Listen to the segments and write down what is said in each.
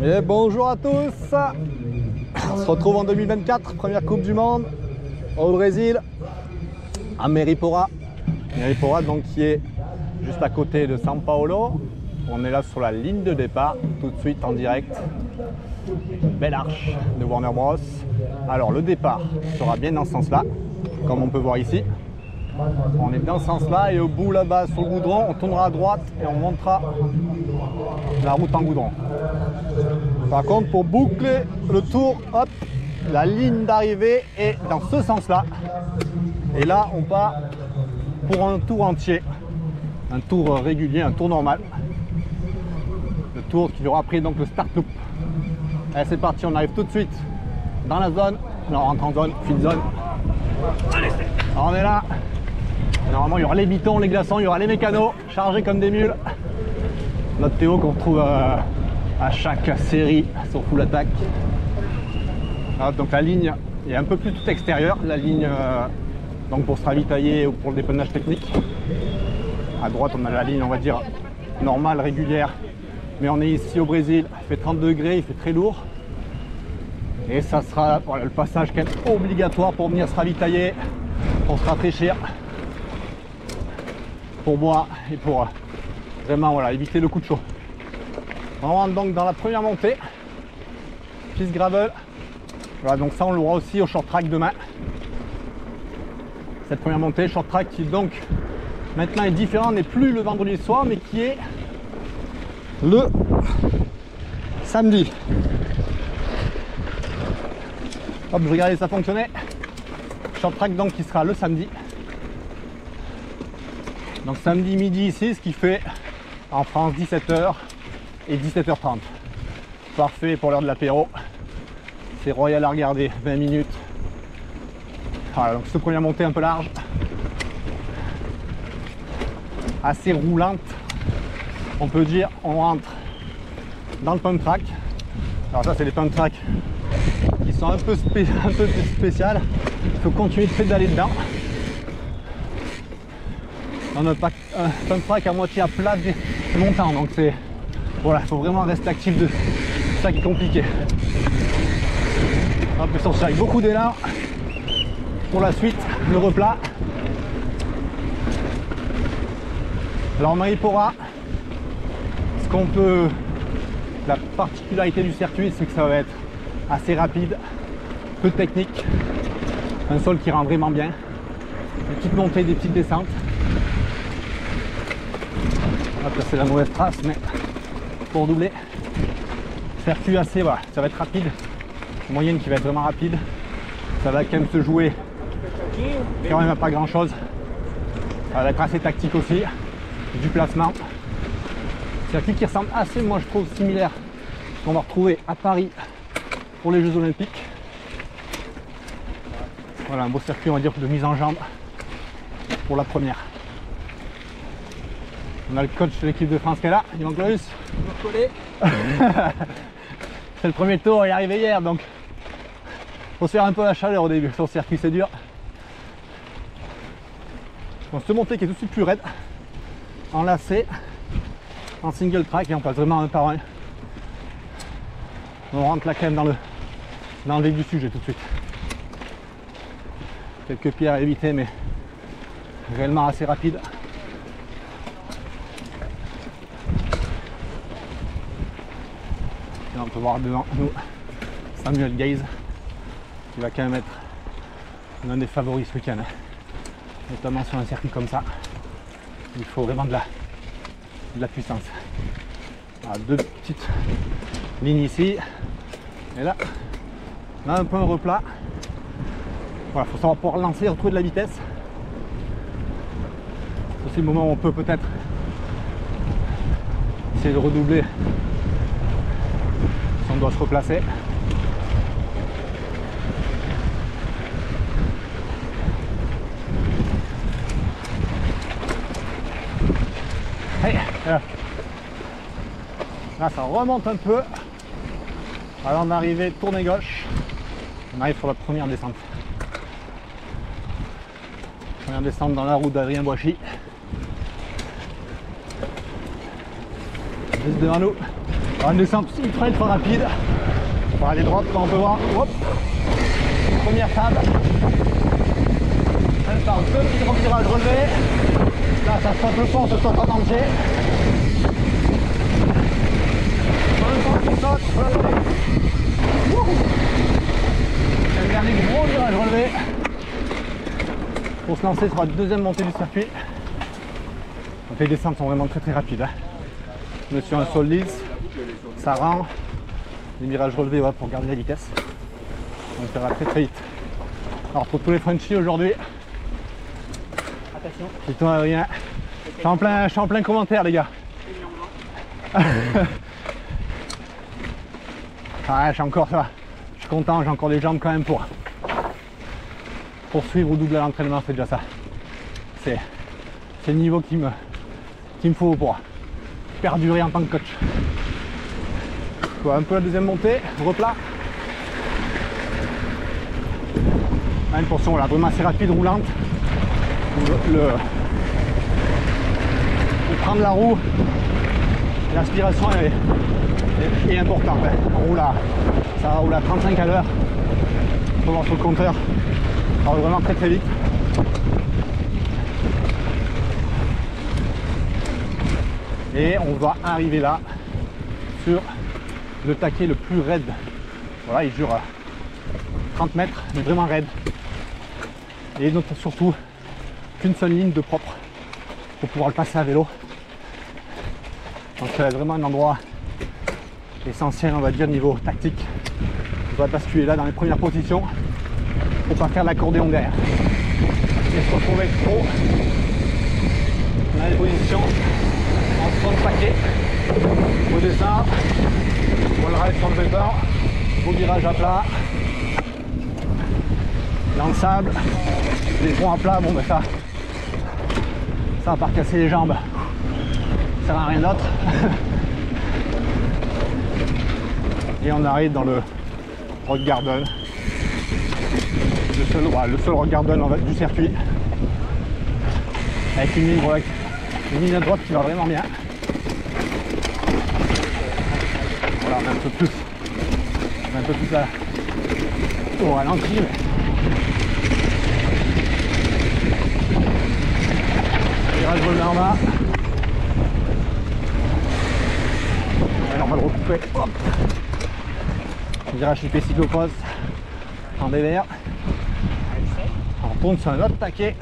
Et bonjour à tous. On se retrouve en 2024, première Coupe du Monde au Brésil, à Meriporã. Meriporã donc qui est juste à côté de São Paulo. On est là sur la ligne de départ, tout de suite en direct. Belle arche de Warner Bros. Alors le départ sera bien dans ce sens-là, comme on peut voir ici. On est dans ce sens-là et au bout là-bas sur le goudron, on tournera à droite et on montera la route en goudron. Par contre, pour boucler le tour, hop, la ligne d'arrivée est dans ce sens-là. Et là, on part pour un tour entier, un tour régulier, un tour normal. Le tour qui aura pris donc le start loop. Allez, c'est parti, on arrive tout de suite dans la zone. Là, on rentre en zone, field zone. Allez, on est là. Normalement, il y aura les bitons, les glaçons, il y aura les mécanos chargés comme des mules. Notre Théo qu'on retrouve à chaque série sur Full Attack. Alors, donc la ligne est un peu plus toute extérieure, la ligne donc pour se ravitailler ou pour le dépannage technique. À droite, on a la ligne, on va dire, normale, régulière. Mais on est ici au Brésil, il fait 30 degrés, il fait très lourd. Et ça sera voilà, le passage quand même obligatoire pour venir se ravitailler, pour se rafraîchir, pour boire et pour vraiment voilà, éviter le coup de chaud. On rentre donc dans la première montée, piste gravel. Voilà, donc ça on l'aura aussi au short track demain. Cette première montée, short track qui donc maintenant est différent, n'est plus le vendredi soir, mais qui est le samedi. Hop, je regardais ça fonctionnait. Short track donc qui sera le samedi. Donc samedi midi ici, ce qui fait en France 17h et 17h30. Parfait pour l'heure de l'apéro. C'est royal à regarder, 20 minutes. Voilà, donc cette première montée un peu large. Assez roulante. On peut dire, on rentre dans le pump track. Alors ça c'est les pump tracks qui sont un peu spéciales. Il faut continuer de pédaler dedans. On a un pump track à moitié à plat montant, donc c'est voilà, il faut vraiment rester actif de ça qui est compliqué. On peut sortir avec beaucoup d'élan pour la suite, le replat. Alors Meriporã, ce qu'on peut, la particularité du circuit, c'est que ça va être assez rapide, peu de technique, un sol qui rend vraiment bien, des petites montées, des petites descentes. Hop, là c'est la mauvaise trace, mais pour doubler, circuit assez, voilà, ça va être rapide, moyenne qui va être vraiment rapide, ça va quand même se jouer quand même à pas grand chose, ça va être assez tactique aussi, du placement, circuit qui ressemble assez, moi je trouve, similaire à ce qu'on va retrouver à Paris pour les Jeux Olympiques. Voilà un beau circuit, on va dire, de mise en jambe pour la première. On a le coach de l'équipe de France qui est là, Yvan Claus. C'est le premier tour, il est arrivé hier, donc faut se faire un peu la chaleur au début. Sur le circuit c'est dur. On se montée qui est tout de suite plus raide, en lacet, en single track et on passe vraiment un par un. On rentre là quand même dans le vif du sujet tout de suite. Quelques pierres à éviter mais réellement assez rapide. Et on peut voir devant nous Samuel Gaze qui va quand même être l'un des favoris ce week-end, notamment sur un circuit comme ça. Il faut vraiment de la puissance. Voilà, deux petites lignes ici et là on a un peu un replat. Voilà, il faut savoir pouvoir lancer et retrouver de la vitesse. C'est aussi le moment où on peut peut-être essayer de redoubler si on doit se replacer. Hey, là ça remonte un peu. Avant d'arriver, tournée gauche. On arrive sur la première descente. Première descente dans la route d'Adrien Boissy. Juste devant nous, Alors, une descente ultra rapide. On va aller droite comme on peut voir. Hop. Première table. Elle part deux petits virages relevés. Là ça saute le pont, on se saute en entier. En même temps qu'on saute, voilà. C'est le dernier gros virage relevé. Pour se lancer sur la deuxième montée du circuit. Donc les descentes sont vraiment très rapides. Hein. On est sur un sol lisse, ça rend. Les virages relevés ouais, pour garder la vitesse. Donc ça va très vite. Alors pour tous les Frenchies aujourd'hui, attention, piton aérien. Je suis en plein commentaire les gars. Ah, je suis encore ça. Je suis content, j'ai encore des jambes quand même pour suivre ou doubler l'entraînement, c'est déjà ça. C'est le niveau qu'il me faut pour perdurer en tant que coach. Je vois un peu la deuxième montée, replat. 1% là, vraiment assez rapide, roulante. Le prendre la roue, l'aspiration est importante. Hein. Ça roule à 35 à l'heure. Il faut voir sur le compteur. Ça roule vraiment très vite. Et on va arriver là sur le taquet le plus raide. Voilà, il dure 30 mètres, mais vraiment raide. Et donc surtout qu'une seule ligne de propre pour pouvoir le passer à vélo. Donc c'est vraiment un endroit essentiel, on va dire, niveau tactique. On va basculer là dans les premières positions pour pas faire l'accordéon derrière. Et se retrouver trop dans les positions en front de paquet. On descend, on le ride sur le bumper, beau virage à plat, dans le sable, les ponts à plat, bon ben ça à part casser les jambes, ça sert à rien d'autre. Et on arrive dans le rock garden, le seul rock garden du circuit, avec une ligne à droite qui va vraiment bien. Voilà, on est un peu plus là au ralenti, mais virage relevé en bas. Alors on va le recouper. Hop. Virage IP cyclocross en BVR. On retourne sur un autre taquet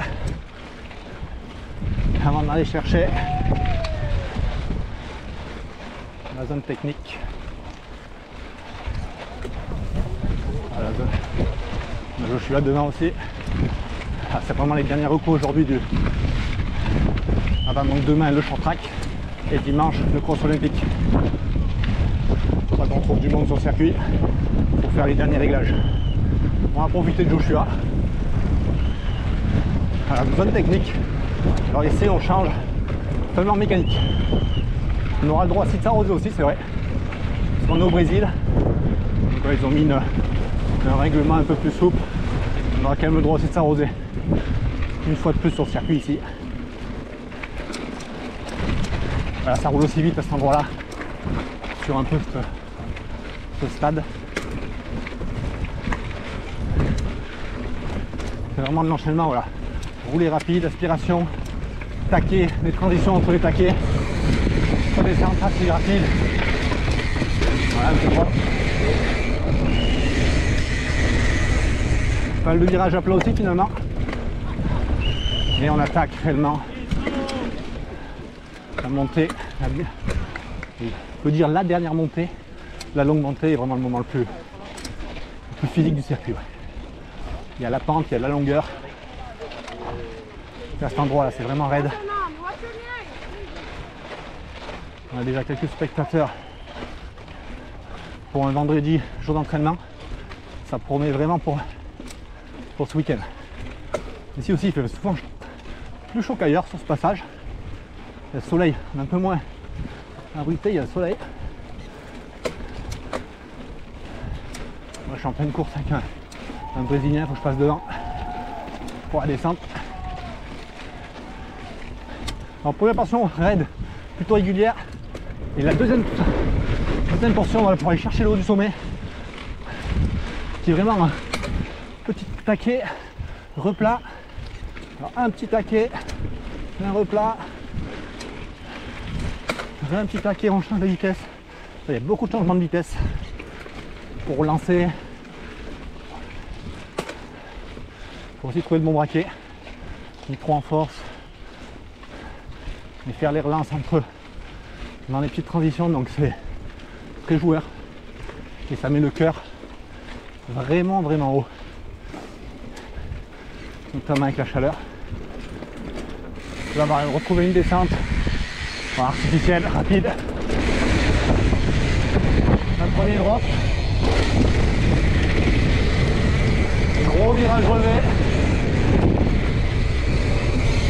avant d'aller chercher la zone technique. Voilà, la zone. Je suis là devant aussi. Ah, c'est vraiment les derniers recours aujourd'hui du. Ah bah, donc demain le short track et dimanche le cross olympique. On trouve du monde sur le circuit pour faire les derniers réglages. On va profiter de Joshua. Voilà, zone technique. Alors ici on change seulement mécanique. On aura le droit à site arrosé aussi, c'est vrai. Parce qu'on est au Brésil. Donc là, ils ont mis un règlement un peu plus souple. On aura quand même le droit à site arrosé. Une fois de plus sur le circuit ici. Voilà, ça roule aussi vite à cet endroit là, sur un peu ce stade. C'est vraiment de l'enchaînement, voilà. Rouler rapide, aspiration, taquet, les transitions entre les taquets, descente assez rapide. Voilà, c'est propre. Pas mal de virages à plat aussi finalement. Et on attaque réellement la montée, on peut dire la dernière montée, la longue montée est vraiment le moment le plus physique du circuit. Ouais. Il y a la pente, il y a la longueur. Et à cet endroit là, c'est vraiment raide. On a déjà quelques spectateurs pour un vendredi, jour d'entraînement. Ça promet vraiment pour ce week-end. Ici aussi, il fait souvent plus chaud qu'ailleurs sur ce passage. Il y a le soleil, on est un peu moins abrité, il y a le soleil. Moi je suis en pleine course avec un Brésilien, il faut que je passe devant pour la descente. Alors première portion raide, plutôt régulière. Et la deuxième certaines portions voilà, pour aller chercher le haut du sommet, qui est vraiment un petit taquet, replat. Alors un petit taquet, un replat, un petit taquet, on change de vitesse. Il y a beaucoup de changements de vitesse pour lancer. Il faut aussi trouver le bon braquet, ni trop en force, et faire les relances entre dans les petites transitions, donc c'est très joueur et ça met le cœur vraiment haut, notamment avec la chaleur. Là on va retrouver une descente artificielle, rapide. Un premier drop, gros virage relevé,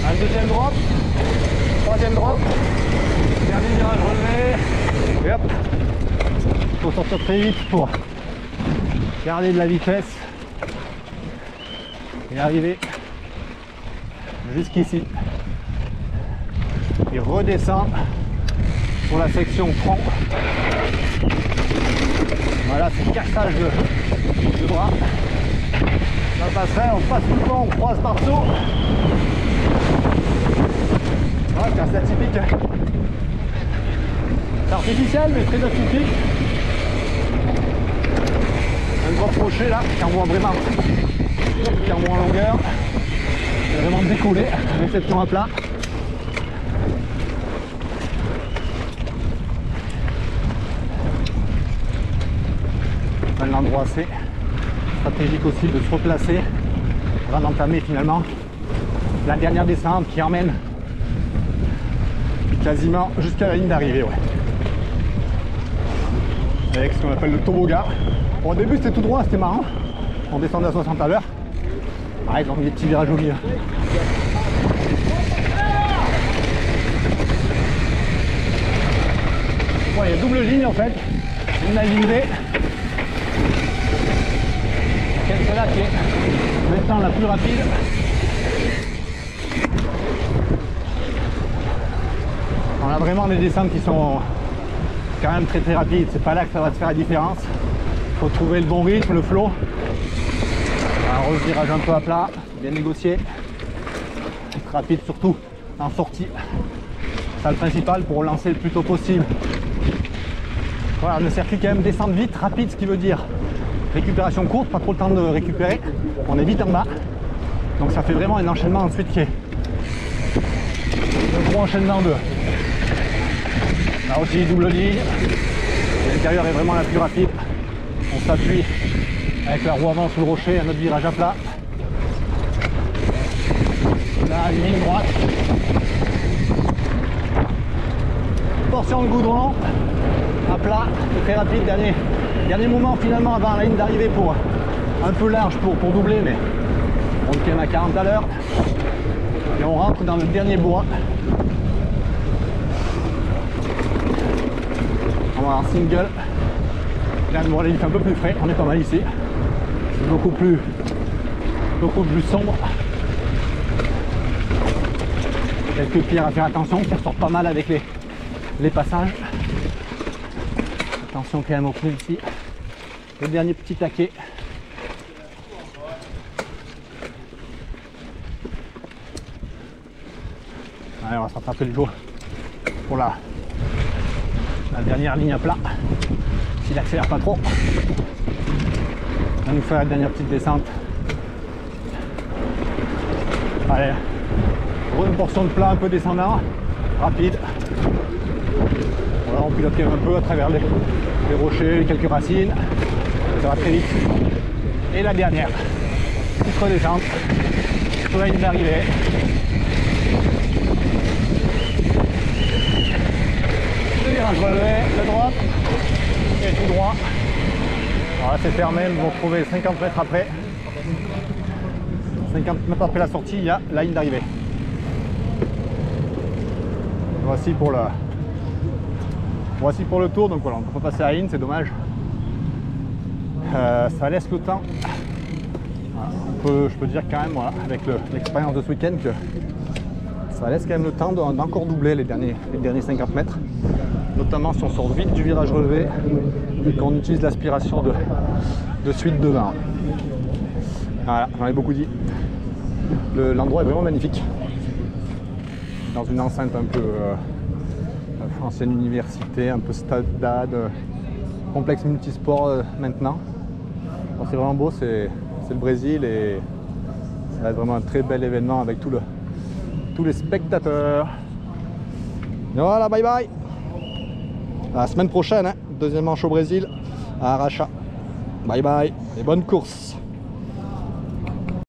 un deuxième drop, troisième drop, dernier virage relevé, et hop, il faut sortir très vite pour garder de la vitesse et arriver jusqu'ici et redescendre sur la section tronc. Voilà, c'est le cassage de bras. La passerelle, on passe tout le temps, on croise par-dessous. Voilà, c'est assez atypique. C'est artificiel, mais très atypique. Un gros crochet là, qui envoie vraiment en longueur. C'est vraiment décollé, réception à plat. Un endroit assez stratégique aussi de se replacer avant d'entamer finalement la dernière descente qui emmène quasiment jusqu'à la ligne d'arrivée. Ouais. Avec ce qu'on appelle le toboggan. Bon, au début c'était tout droit, c'était marrant. On descendait à 60 à l'heure. Ah, ils ont mis des petits virages au milieu. Bon, il y a double ligne en fait. Une ligne B. Celle-là qui est maintenant la plus rapide. On a vraiment des descentes qui sont quand même très rapides. C'est pas là que ça va te faire la différence. Il faut trouver le bon rythme, le flow. Un revirage un peu à plat, bien négocié. Être rapide surtout en sortie. C'est le principal pour relancer le plus tôt possible. Voilà, le circuit quand même descend vite, rapide, ce qui veut dire récupération courte, pas trop le temps de récupérer. On est vite en bas. Donc ça fait vraiment un enchaînement ensuite qui est un gros enchaînement de. Là aussi double ligne. L'intérieur est vraiment la plus rapide. On s'appuie avec la roue avant sur le rocher, un autre virage à plat. Là, une ligne droite. Portion de goudron à plat, très rapide, dernier moment finalement avant la ligne d'arrivée pour un peu large pour doubler, mais on tient à 40 à l'heure et on rentre dans le dernier bois. On va avoir un single. Là bon, il fait un peu plus frais, on est pas mal ici. C'est beaucoup plus sombre. Quelques pierres à faire attention, qui ressortent pas mal avec les passages. Attention quand même au pneu ici. Le dernier petit taquet. Allez, on va se rattraper le jour pour la dernière ligne à plat. S'il accélère pas trop. On va nous faire la dernière petite descente. Allez, pour une portion de plat un peu descendant, rapide. Voilà, on pilote un peu à travers les rochers, quelques racines. Ça va très vite. Et la dernière, petite redescente sur la ligne d'arrivée. Le virage relevé, de droite et tout droit. Voilà, c'est fermé, nous allons trouver 50 mètres après. 50 mètres après la sortie, il y a la ligne d'arrivée. Voici pour le tour, donc voilà, on peut passer à la ligne, c'est dommage. Ça laisse le temps. Voilà, je peux dire quand même, voilà, avec l'expérience de ce week-end, que ça laisse quand même le temps d'encore doubler les derniers 50 mètres. notamment si on sort vite du virage relevé et qu'on utilise l'aspiration de suite devant. Voilà, j'en ai beaucoup dit. L'endroit est vraiment magnifique. Dans une enceinte un peu ancienne université, un peu stade, complexe multisport maintenant. C'est vraiment beau, c'est le Brésil et ça va être vraiment un très bel événement avec tous les spectateurs. Et voilà, bye bye. À la semaine prochaine, hein, deuxième manche au Brésil à Araxá. Bye bye et bonne course.